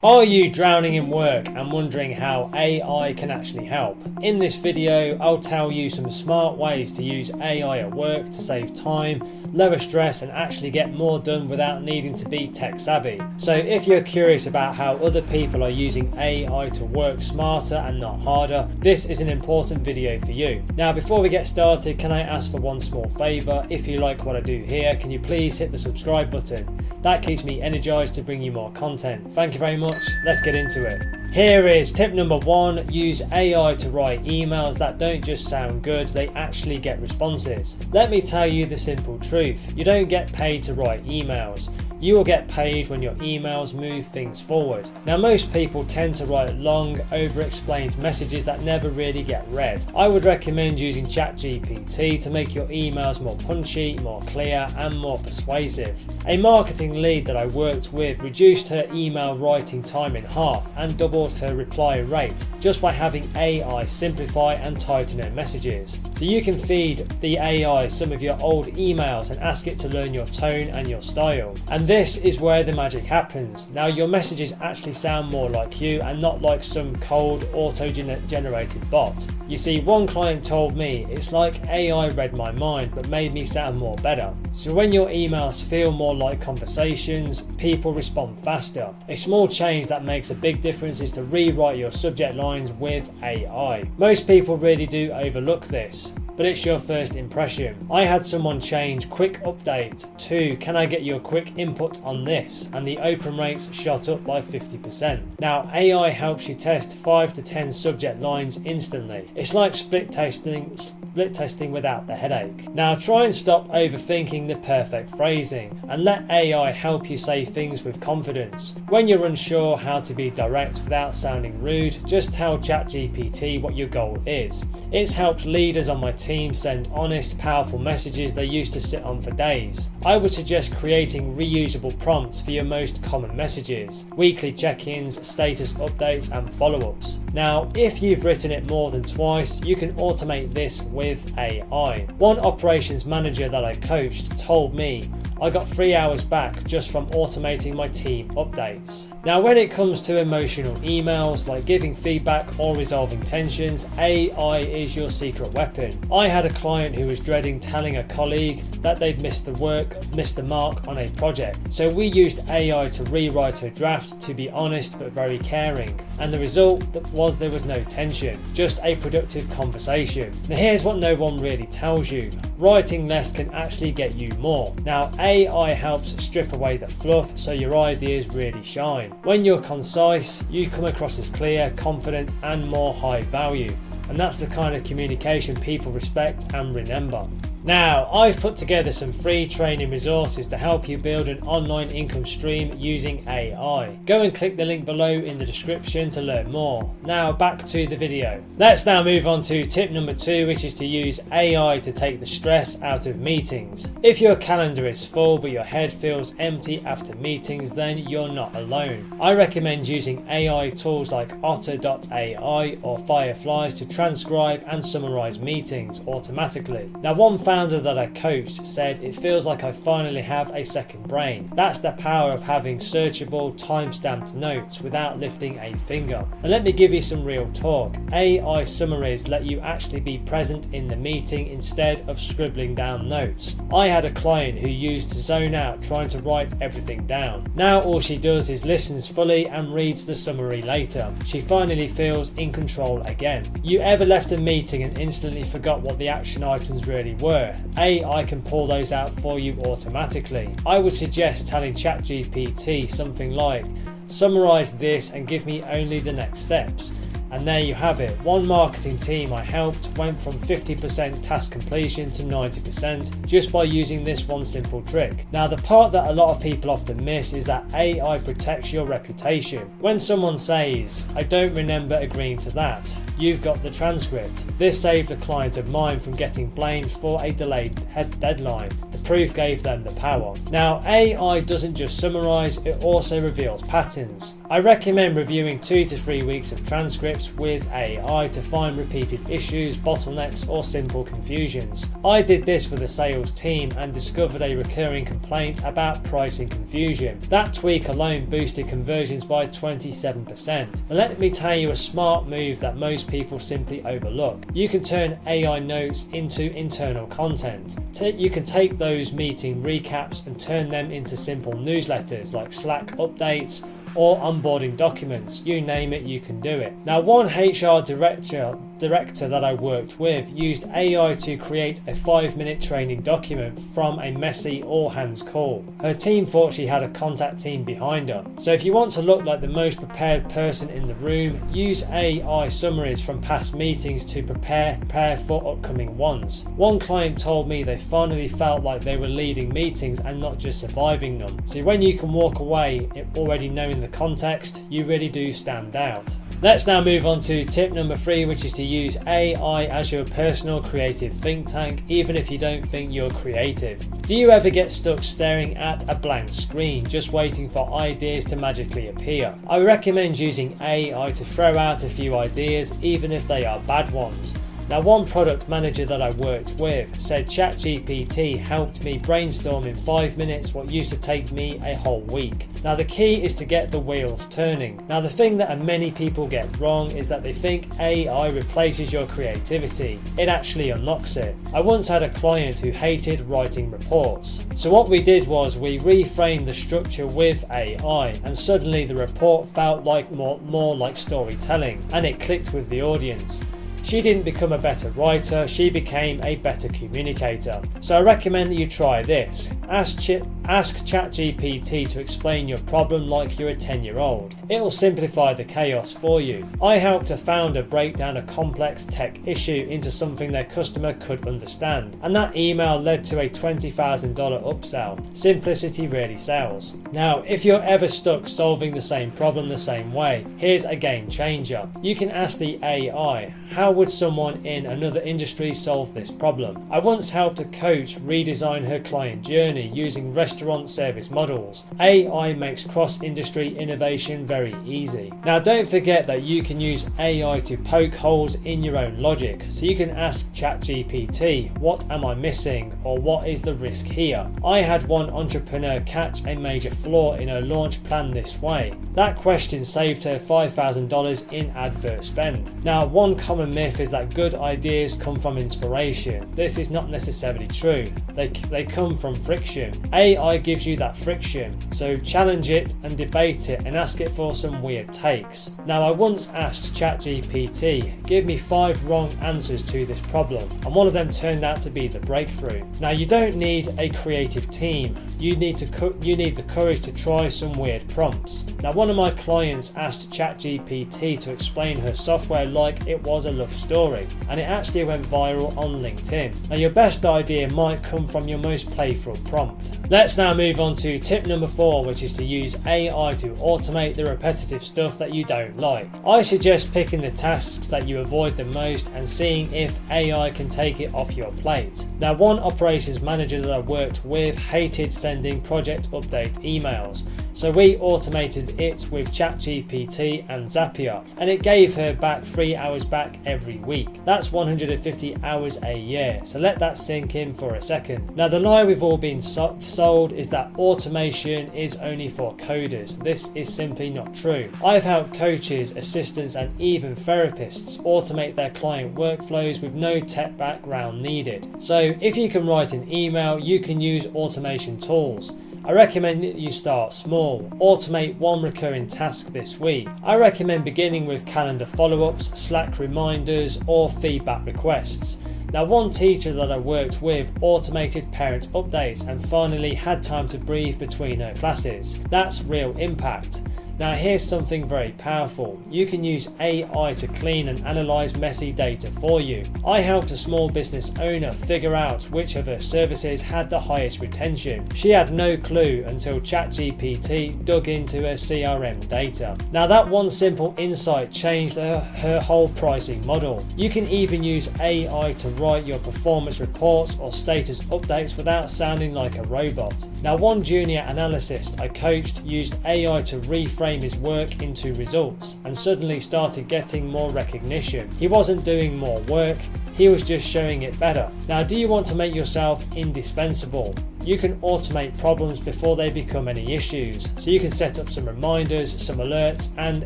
Are you drowning in work and wondering how AI can actually help? In this video, I'll tell you some smart ways to use AI at work to save time, lower stress and actually get more done without needing to be tech savvy. So if you're curious about how other people are using AI to work smarter and not harder, this is an important video for you. Now before we get started, can I ask for one small favour? If you like what I do here, can you please hit the subscribe button? That keeps me energized to bring you more content. Thank you very much. Let's get into it. Here is tip number 1. Use AI to write emails that don't just sound good, they actually get responses. Let me tell you the simple truth. You don't get paid to write emails. You will get paid when your emails move things forward. Now most people tend to write long, over-explained messages that never really get read. I would recommend using ChatGPT to make your emails more punchy, more clear and more persuasive. A marketing lead that I worked with reduced her email writing time in half and doubled her reply rate just by having AI simplify and tighten her messages. So you can feed the AI some of your old emails and ask it to learn your tone and your style. And this is where the magic happens. Now your messages actually sound more like you and not like some cold auto-generated bot. You see, one client told me it's like AI read my mind but made me sound more better. So when your emails feel more like conversations, people respond faster. A small change that makes a big difference is to rewrite your subject lines with AI. Most people really do overlook this, but it's your first impression. I had someone change quick update to can I get your quick input on this, and the open rates shot up by 50%. Now AI helps you test 5 to 10 subject lines instantly. It's like split testing without the headache. Now try and stop overthinking the perfect phrasing and let AI help you say things with confidence. When you're unsure how to be direct without sounding rude, just tell ChatGPT what your goal is. It's helped leaders on my team send honest, powerful messages they used to sit on for days. I would suggest creating reusable prompts for your most common messages, weekly check-ins, status updates and follow-ups. Now if you've written it more than twice, you can automate this with AI. One operations manager that I coached told me I got 3 hours back just from automating my team updates. Now when it comes to emotional emails like giving feedback or resolving tensions, AI is your secret weapon. I had a client who was dreading telling a colleague that they'd missed the mark on a project. So we used AI to rewrite her draft to be honest but very caring. And the result was there was no tension, just a productive conversation. Now here's what no one really tells you. Writing less can actually get you more. Now AI helps strip away the fluff so your ideas really shine. When you're concise, you come across as clear, confident and more high value. And that's the kind of communication people respect and remember. Now, I've put together some free training resources to help you build an online income stream using AI. Go and click the link below in the description to learn more. Now back to the video. Let's now move on to tip number 2, which is to use AI to take the stress out of meetings. If your calendar is full but your head feels empty after meetings, then you're not alone. I recommend using AI tools like otter.ai or Fireflies to transcribe and summarize meetings automatically. Now one founder that I coached said it feels like I finally have a second brain. That's the power of having searchable, time-stamped notes without lifting a finger. And let me give you some real talk. AI summaries let you actually be present in the meeting instead of scribbling down notes. I had a client who used to zone out trying to write everything down. Now all she does is listens fully and reads the summary later. She finally feels in control again. You ever left a meeting and instantly forgot what the action items really were? AI can pull those out for you automatically. I would suggest telling ChatGPT something like, summarize this and give me only the next steps. And there you have it. One marketing team I helped went from 50% task completion to 90% just by using this one simple trick. Now the part that a lot of people often miss is that AI protects your reputation. When someone says, I don't remember agreeing to that, you've got the transcript. This saved a client of mine from getting blamed for a delayed deadline. The proof gave them the power. Now, AI doesn't just summarize, it also reveals patterns. I recommend reviewing 2 to 3 weeks of transcripts with AI to find repeated issues, bottlenecks, or simple confusions. I did this with a sales team and discovered a recurring complaint about pricing confusion. That tweak alone boosted conversions by 27%. But let me tell you a smart move that most people simply overlook. You can turn AI notes into internal content. You can take those meeting recaps and turn them into simple newsletters like Slack updates or onboarding documents. You name it, you can do it. Now, one HR director that I worked with used AI to create a 5-minute training document from a messy all-hands call. Her team thought she had a contact team behind her. So if you want to look like the most prepared person in the room, use AI summaries from past meetings to prepare for upcoming ones. One client told me they finally felt like they were leading meetings and not just surviving them. So when you can walk away already knowing the context, you really do stand out. Let's now move on to tip number 3, which is to use AI as your personal creative think tank, even if you don't think you're creative. Do you ever get stuck staring at a blank screen, just waiting for ideas to magically appear? I recommend using AI to throw out a few ideas, even if they are bad ones. Now, one product manager that I worked with said ChatGPT helped me brainstorm in 5 minutes what used to take me a whole week. Now, the key is to get the wheels turning. Now, the thing that many people get wrong is that they think AI replaces your creativity. It actually unlocks it. I once had a client who hated writing reports. So what we did was we reframed the structure with AI, and suddenly the report felt like more like storytelling, and it clicked with the audience. She didn't become a better writer, she became a better communicator. So I recommend that you try this. Ask ChatGPT to explain your problem like you're a 10-year-old. It will simplify the chaos for you. I helped a founder break down a complex tech issue into something their customer could understand, and that email led to a $20,000 upsell. Simplicity really sells. Now, if you're ever stuck solving the same problem the same way, here's a game changer. You can ask the AI, how would someone in another industry solve this problem? I once helped a coach redesign her client journey using restaurant service models. AI makes cross-industry innovation very easy. Now, don't forget that you can use AI to poke holes in your own logic. So you can ask ChatGPT, what am I missing, or what is the risk here? I had one entrepreneur catch a major flaw in her launch plan this way. That question saved her $5,000 in advert spend. Now, one common myth is that good ideas come from inspiration. This is not necessarily true. They come from friction. AI gives you that friction, so challenge it and debate it and ask it for some weird takes. Now, I once asked ChatGPT, give me 5 wrong answers to this problem, and one of them turned out to be the breakthrough. Now, you don't need a creative team. You need the courage to try some weird prompts. Now, one of my clients asked ChatGPT to explain her software like it was a love story, and it actually went viral on LinkedIn. Now, your best idea might come from your most playful prompt. Let's now move on to tip number 4, which is to use AI to automate the repetitive stuff that you don't like. I suggest picking the tasks that you avoid the most and seeing if AI can take it off your plate. Now, one operations manager that I worked with hated sending project update emails, so we automated it with ChatGPT and Zapier, and it gave her back 3 hours back every week. That's 150 hours a year, so let that sink in for a second. Now, the lie we've all been sold is that automation is only for coders. This is simply not true. I've helped coaches, assistants, and even therapists automate their client workflows with no tech background needed. So if you can write an email, you can use automation tools. I recommend that you start small. Automate one recurring task this week. I recommend beginning with calendar follow-ups, Slack reminders, or feedback requests. Now, one teacher that I worked with automated parent updates and finally had time to breathe between her classes. That's real impact. Now here's something very powerful. You can use AI to clean and analyze messy data for you. I helped a small business owner figure out which of her services had the highest retention. She had no clue until ChatGPT dug into her CRM data. Now that one simple insight changed her whole pricing model. You can even use AI to write your performance reports or status updates without sounding like a robot. Now one junior analyst I coached used AI to reframe his work into results and suddenly started getting more recognition. He wasn't doing more work, he was just showing it better. Now, do you want to make yourself indispensable? You can automate problems before they become any issues. So you can set up some reminders, some alerts and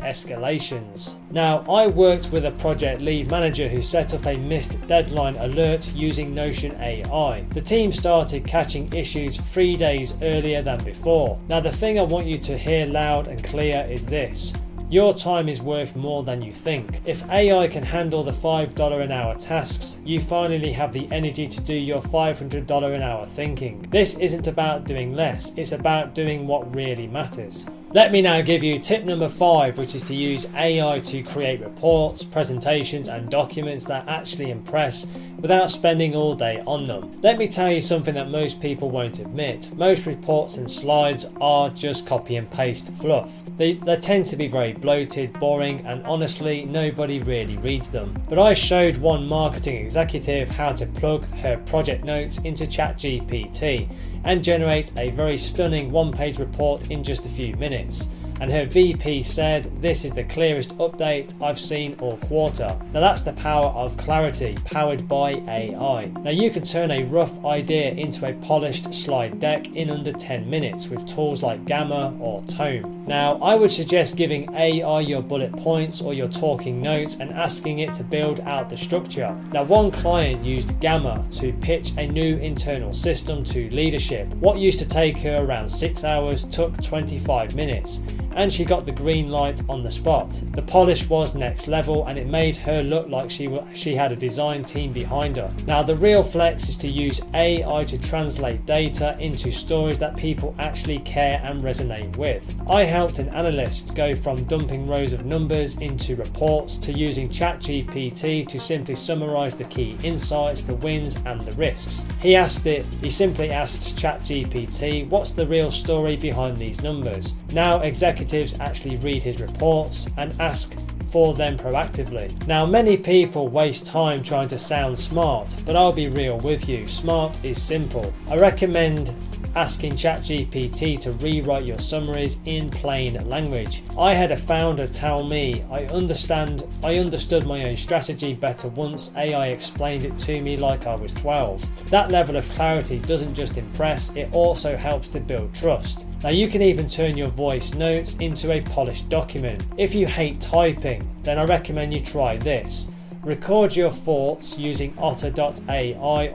escalations. Now, I worked with a project lead manager who set up a missed deadline alert using Notion AI. The team started catching issues 3 days earlier than before. Now, the thing I want you to hear loud and clear is this. Your time is worth more than you think. If AI can handle the $5 an hour tasks, you finally have the energy to do your $500 an hour thinking. This isn't about doing less, it's about doing what really matters. Let me now give you tip number 5, which is to use AI to create reports, presentations and documents that actually impress without spending all day on them. Let me tell you something that most people won't admit. Most reports and slides are just copy and paste fluff. They tend to be very bloated, boring, and honestly, nobody really reads them. But I showed one marketing executive how to plug her project notes into ChatGPT and generate a very stunning one-page report in just a few minutes. And her VP said, "This is the clearest update I've seen all quarter." Now that's the power of clarity, powered by AI. Now you can turn a rough idea into a polished slide deck in under 10 minutes with tools like Gamma or Tome. Now I would suggest giving AI your bullet points or your talking notes and asking it to build out the structure. Now one client used Gamma to pitch a new internal system to leadership. What used to take her around 6 hours took 25 minutes. And she got the green light on the spot. The polish was next level and it made her look like she had a design team behind her. Now the real flex is to use AI to translate data into stories that people actually care and resonate with. I helped an analyst go from dumping rows of numbers into reports to using ChatGPT to simply summarize the key insights, the wins and the risks. He simply asked ChatGPT, what's the real story behind these numbers? Now executives actually read his reports and ask for them proactively. Now many people waste time trying to sound smart, but I'll be real with you, smart is simple. I recommend asking ChatGPT to rewrite your summaries in plain language. I had a founder tell me I understood my own strategy better once AI explained it to me like I was 12. That level of clarity doesn't just impress, it also helps to build trust. Now you can even turn your voice notes into a polished document. If you hate typing, then I recommend you try this. Record your thoughts using otter.ai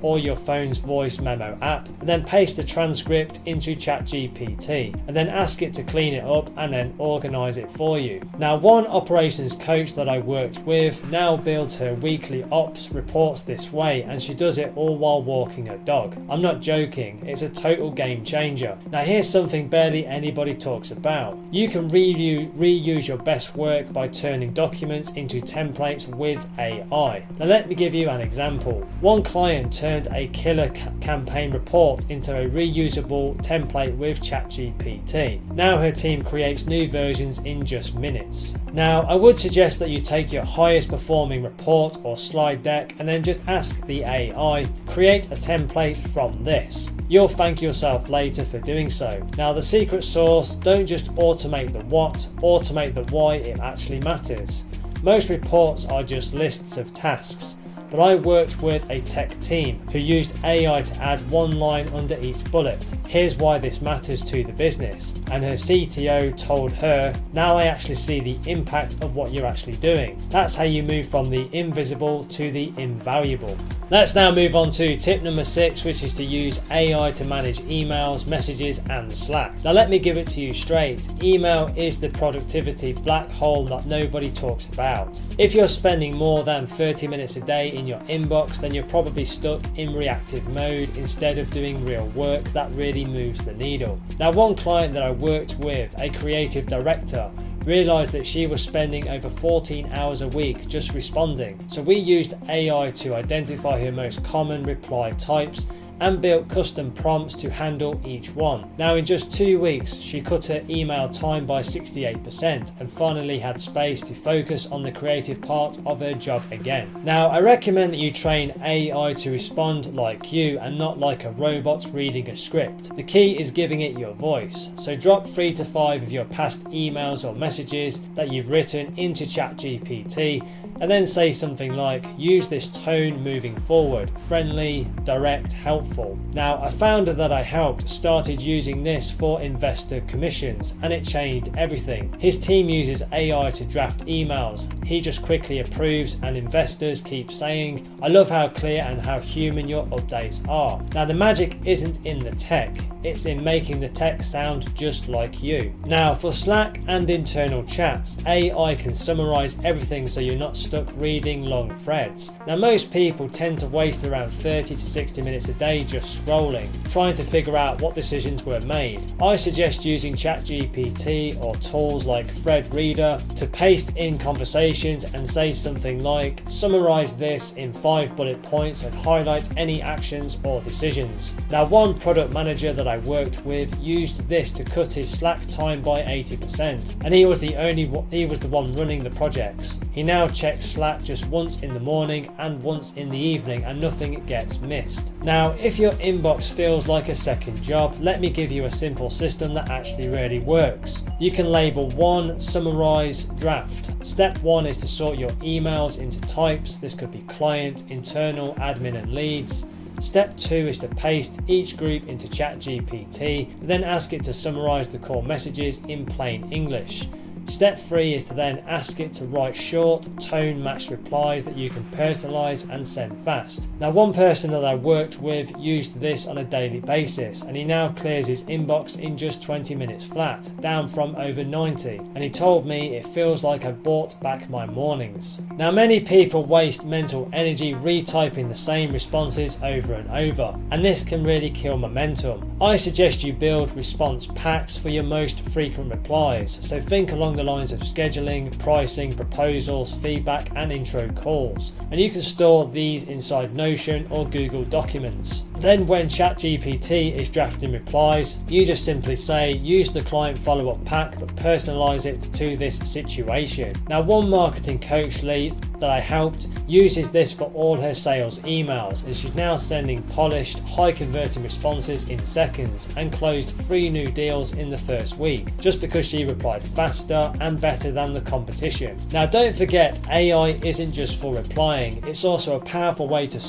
or your phone's voice memo app, and then paste the transcript into ChatGPT, and then ask it to clean it up and then organize it for you. Now one operations coach that I worked with now builds her weekly ops reports this way, and she does it all while walking her dog. I'm not joking, it's a total game changer. Now here's something barely anybody talks about. You can reuse your best work by turning documents into templates with AI. Now let me give you an example. One client turned a killer campaign report into a reusable template with ChatGPT. Now her team creates new versions in just minutes. Now I would suggest that you take your highest performing report or slide deck and then just ask the AI, create a template from this. You'll thank yourself later for doing so. Now the secret sauce, don't just automate the what, automate the why it actually matters. Most reports are just lists of tasks, but I worked with a tech team who used AI to add one line under each bullet. Here's why this matters to the business. And her CTO told her, now I actually see the impact of what you're actually doing. That's how you move from the invisible to the invaluable. Let's now move on to tip number 6, which is to use AI to manage emails, messages and Slack. Now let me give it to you straight. Email is the productivity black hole that nobody talks about. If you're spending more than 30 minutes a day in your inbox, then you're probably stuck in reactive mode instead of doing real work that really moves the needle. Now one client that I worked with, a creative director, realised that she was spending over 14 hours a week just responding. So we used AI to identify her most common reply types and built custom prompts to handle each one. Now in just 2 weeks, she cut her email time by 68% and finally had space to focus on the creative part of her job again. Now I recommend that you train AI to respond like you and not like a robot reading a script. The key is giving it your voice. So drop 3 to 5 of your past emails or messages that you've written into ChatGPT and then say something like, use this tone moving forward, friendly, direct, helpful. Now a founder that I helped started using this for investor commissions and it changed everything. His team uses AI to draft emails. He just quickly approves and investors keep saying, I love how clear and how human your updates are. Now the magic isn't in the tech, it's in making the tech sound just like you. Now for Slack and internal chats, AI can summarize everything so you're not stuck reading long threads. Now most people tend to waste around 30 to 60 minutes a day just scrolling, trying to figure out what decisions were made. I suggest using ChatGPT or tools like Thread Reader to paste in conversations and say something like, summarize this in 5 bullet points and highlight any actions or decisions. Now one product manager that I worked with used this to cut his Slack time by 80% and he was the one running the projects. He now checks Slack just once in the morning and once in the evening and nothing gets missed. Now if your inbox feels like a second job, let me give you a simple system that actually really works. You can label 1, summarize, draft. Step 1 is to sort your emails into types. This could be client, internal, admin and leads. Step 2 is to paste each group into ChatGPT, then ask it to summarize the core messages in plain English. Step 3 is to then ask it to write short, tone-matched replies that you can personalize and send fast. Now one person that I worked with used this on a daily basis and he now clears his inbox in just 20 minutes flat, down from over 90, and he told me it feels like I bought back my mornings. Now many people waste mental energy retyping the same responses over and over, and this can really kill momentum. I suggest you build response packs for your most frequent replies, so think along the lines of scheduling, pricing, proposals, feedback and intro calls, and you can store these inside Notion or Google Documents. Then when ChatGPT is drafting replies, you just simply say, use the client follow-up pack but personalize it to this situation. Now one marketing coach lead that I helped uses this for all her sales emails and she's now sending polished, high converting responses in seconds and closed 3 new deals in the first week just because she replied faster and better than the competition. Now don't forget, AI isn't just for replying, it's also a powerful way to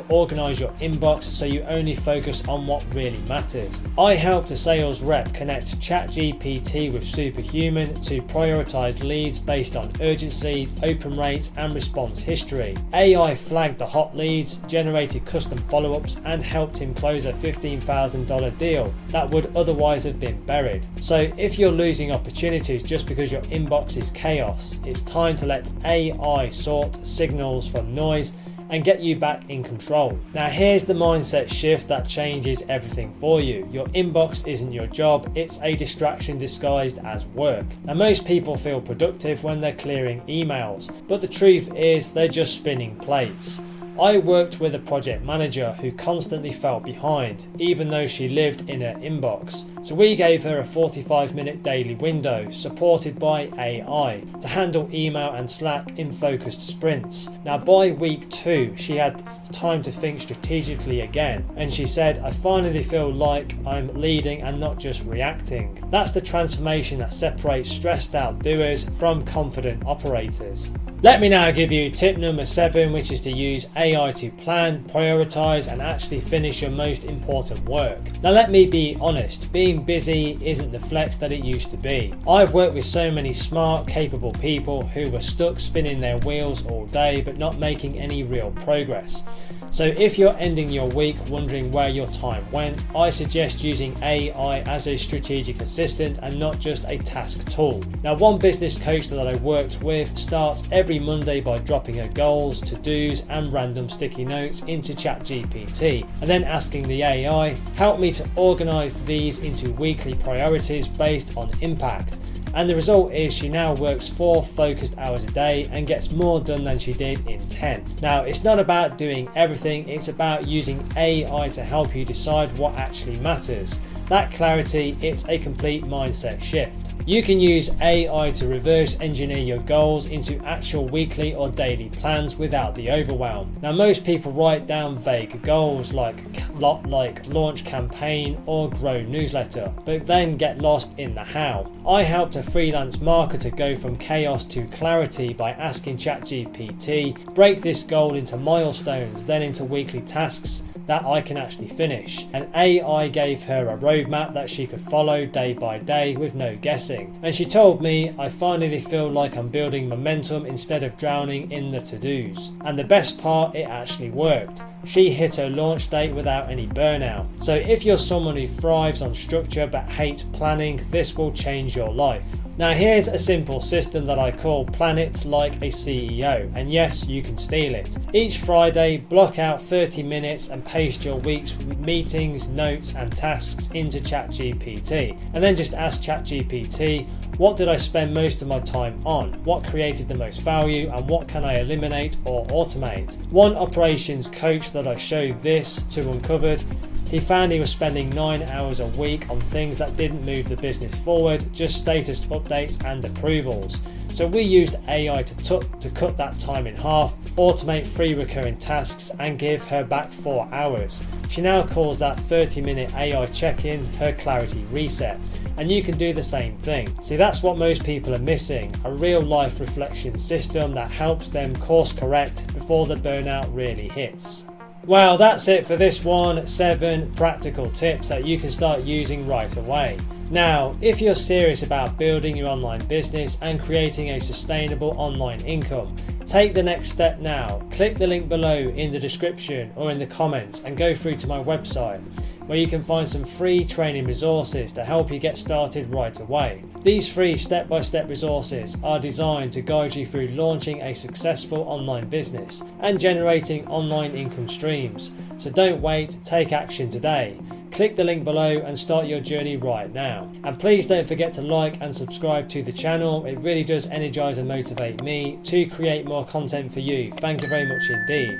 organize your inbox so you only focus on what really matters. I helped a sales rep connect ChatGPT with Superhuman to prioritize leads based on urgency, open rates and response history. AI flagged the hot leads, generated custom follow-ups and helped him close a $15,000 deal that would otherwise have been buried. So if you're losing opportunities just because your inbox is chaos, it's time to let AI sort signals from noise and get you back in control. Now here's the mindset shift that changes everything for you. Your inbox isn't your job, it's a distraction disguised as work. Now most people feel productive when they're clearing emails, but the truth is they're just spinning plates. I worked with a project manager who constantly fell behind, even though she lived in her inbox. So we gave her a 45-minute daily window, supported by AI, to handle email and Slack in focused sprints. Now by week 2, she had time to think strategically again, and she said, I finally feel like I'm leading and not just reacting. That's the transformation that separates stressed out doers from confident operators. Let me now give you tip number 7, which is to use AI to plan, prioritize and actually finish your most important work. Now let me be honest, being busy isn't the flex that it used to be. I've worked with so many smart, capable people who were stuck spinning their wheels all day but not making any real progress. So if you're ending your week wondering where your time went, I suggest using AI as a strategic assistant and not just a task tool. Now, one business coach that I worked with starts every Monday by dropping her goals, to-dos and random sticky notes into ChatGPT and then asking the AI, help me to organize these into weekly priorities based on impact. And the result is she now works 4 focused hours a day and gets more done than she did in 10. Now, it's not about doing everything, it's about using AI to help you decide what actually matters. That clarity, it's a complete mindset shift. You can use AI to reverse engineer your goals into actual weekly or daily plans without the overwhelm. Now, most people write down vague goals like launch campaign or grow newsletter, but then get lost in the how. I helped a freelance marketer go from chaos to clarity by asking ChatGPT, break this goal into milestones, then into weekly tasks that I can actually finish. And AI gave her a roadmap that she could follow day by day with no guessing. And she told me, I finally feel like I'm building momentum instead of drowning in the to-dos. And the best part, it actually worked. She hit her launch date without any burnout. So if you're someone who thrives on structure but hates planning, this will change your life. Now, here's a simple system that I call Plan It Like a CEO, and yes, you can steal it. Each Friday, block out 30 minutes and paste your week's meetings, notes and tasks into ChatGPT, and then just ask ChatGPT, what did I spend most of my time on? What created the most value and what can I eliminate or automate? One operations coach that I showed this to uncovered, he found he was spending 9 hours a week on things that didn't move the business forward, just status updates and approvals. So we used AI to cut that time in half, automate 3 recurring tasks and give her back 4 hours. She now calls that 30-minute AI check-in her clarity reset. And you can do the same thing. See, that's what most people are missing, a real life reflection system that helps them course correct before the burnout really hits. Well, that's it for this one, 7 practical tips that you can start using right away. Now, if you're serious about building your online business and creating a sustainable online income, take the next step now. Click the link below in the description or in the comments and go through to my website, where you can find some free training resources to help you get started right away. These free step-by-step resources are designed to guide you through launching a successful online business and generating online income streams. So don't wait, take action today. Click the link below and start your journey right now. And please don't forget to like and subscribe to the channel. It really does energize and motivate me to create more content for you. Thank you very much indeed.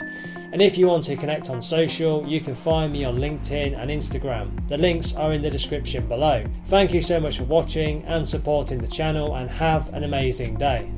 And if you want to connect on social, you can find me on LinkedIn and Instagram. The links are in the description below. Thank you so much for watching and supporting the channel, and have an amazing day.